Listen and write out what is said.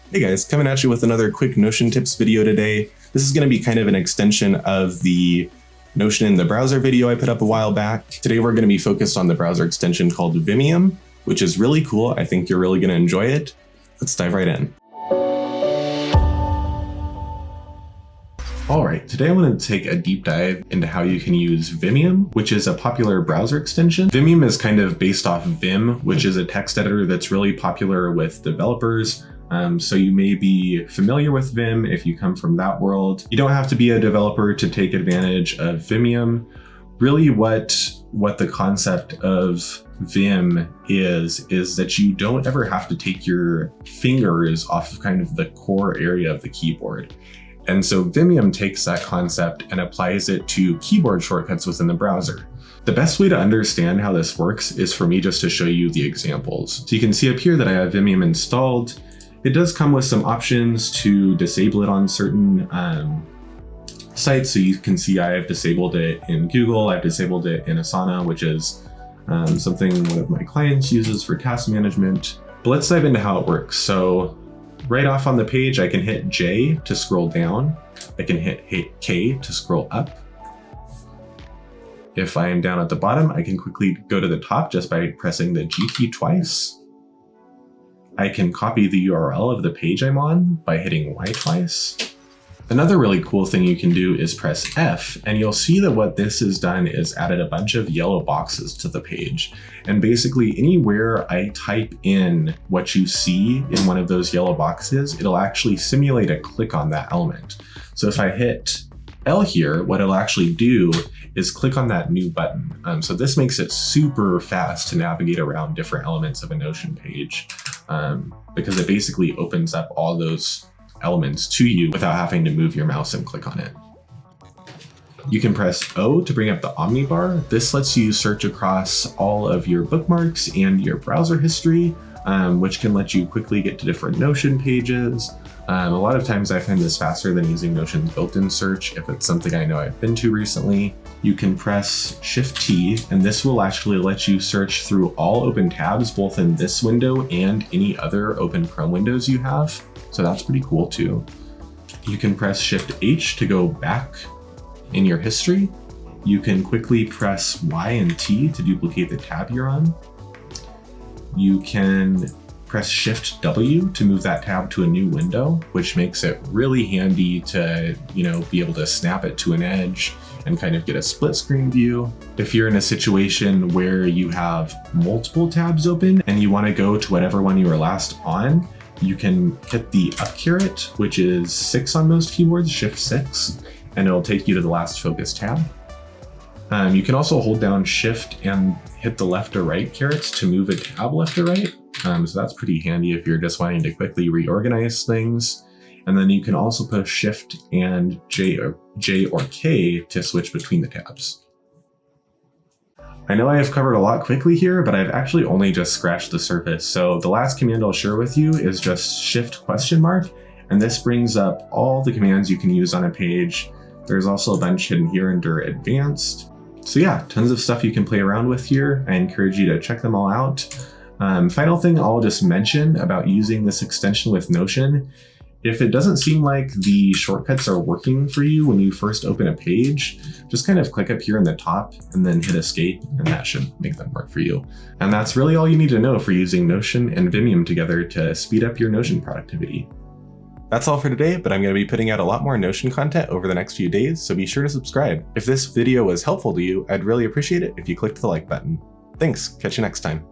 Hey guys, coming at you with another quick Notion tips video today. This is going to be kind of an extension of the Notion in the browser video I put up a while back. Today we're going to be focused on the browser extension called Vimium, which is really cool. I think you're really going to enjoy it. Let's dive right in. Alright, today I want to take a deep dive into how you can use Vimium, which is a popular browser extension. Vimium is kind of based off Vim, which is a text editor that's really popular with developers. So you may be familiar with Vim if you come from that world. You don't have to be a developer to take advantage of Vimium. Really what the concept of Vim is that you don't ever have to take your fingers off of kind of the core area of the keyboard. And so Vimium takes that concept and applies it to keyboard shortcuts within the browser. The best way to understand how this works is for me just to show you the examples. So you can see up here that I have Vimium installed. It does come with some options to disable it on certain sites. So you can see I have disabled it in Google, I've disabled it in Asana, which is something one of my clients uses for task management. But let's dive into how it works. So right off on the page, I can hit J to scroll down. I can hit K to scroll up. If I am down at the bottom, I can quickly go to the top just by pressing the G key twice. I can copy the URL of the page I'm on by hitting Y twice. Another really cool thing you can do is press F, and you'll see that what this has done is added a bunch of yellow boxes to the page. And basically anywhere I type in what you see in one of those yellow boxes, it'll actually simulate a click on that element. So if I hit L here, what it'll actually do is click on that new button. So this makes it super fast to navigate around different elements of a Notion page because it basically opens up all those elements to you without having to move your mouse and click on it. You can press O to bring up the omnibar. This lets you search across all of your bookmarks and your browser history, which can let you quickly get to different Notion pages. A lot of times I find this faster than using Notion's built-in search if it's something I know I've been to recently. You can press Shift-T, and this will actually let you search through all open tabs, both in this window and any other open Chrome windows you have. So that's pretty cool too. You can press Shift-H to go back in your history. You can quickly press Y and T to duplicate the tab you're on. You can press Shift-W to move that tab to a new window, which makes it really handy to, be able to snap it to an edge and kind of get a split screen view. If you're in a situation where you have multiple tabs open and you want to go to whatever one you were last on, you can hit the up caret, which is 6 on most keyboards, Shift-6, and it'll take you to the last focus tab. You can also hold down Shift and hit the left or right carets to move a tab left or right. So that's pretty handy if you're just wanting to quickly reorganize things. And then you can also push Shift and J or K to switch between the tabs. I know I have covered a lot quickly here, but I've actually only just scratched the surface. So the last command I'll share with you is just Shift ? And this brings up all the commands you can use on a page. There's also a bunch hidden here under Advanced. So yeah, tons of stuff you can play around with here. I encourage you to check them all out. Final thing I'll just mention about using this extension with Notion, if it doesn't seem like the shortcuts are working for you when you first open a page, just kind of click up here in the top and then hit escape, and that should make them work for you. And that's really all you need to know for using Notion and Vimium together to speed up your Notion productivity. That's all for today, but I'm going to be putting out a lot more Notion content over the next few days, so be sure to subscribe. If this video was helpful to you, I'd really appreciate it if you clicked the like button. Thanks, catch you next time.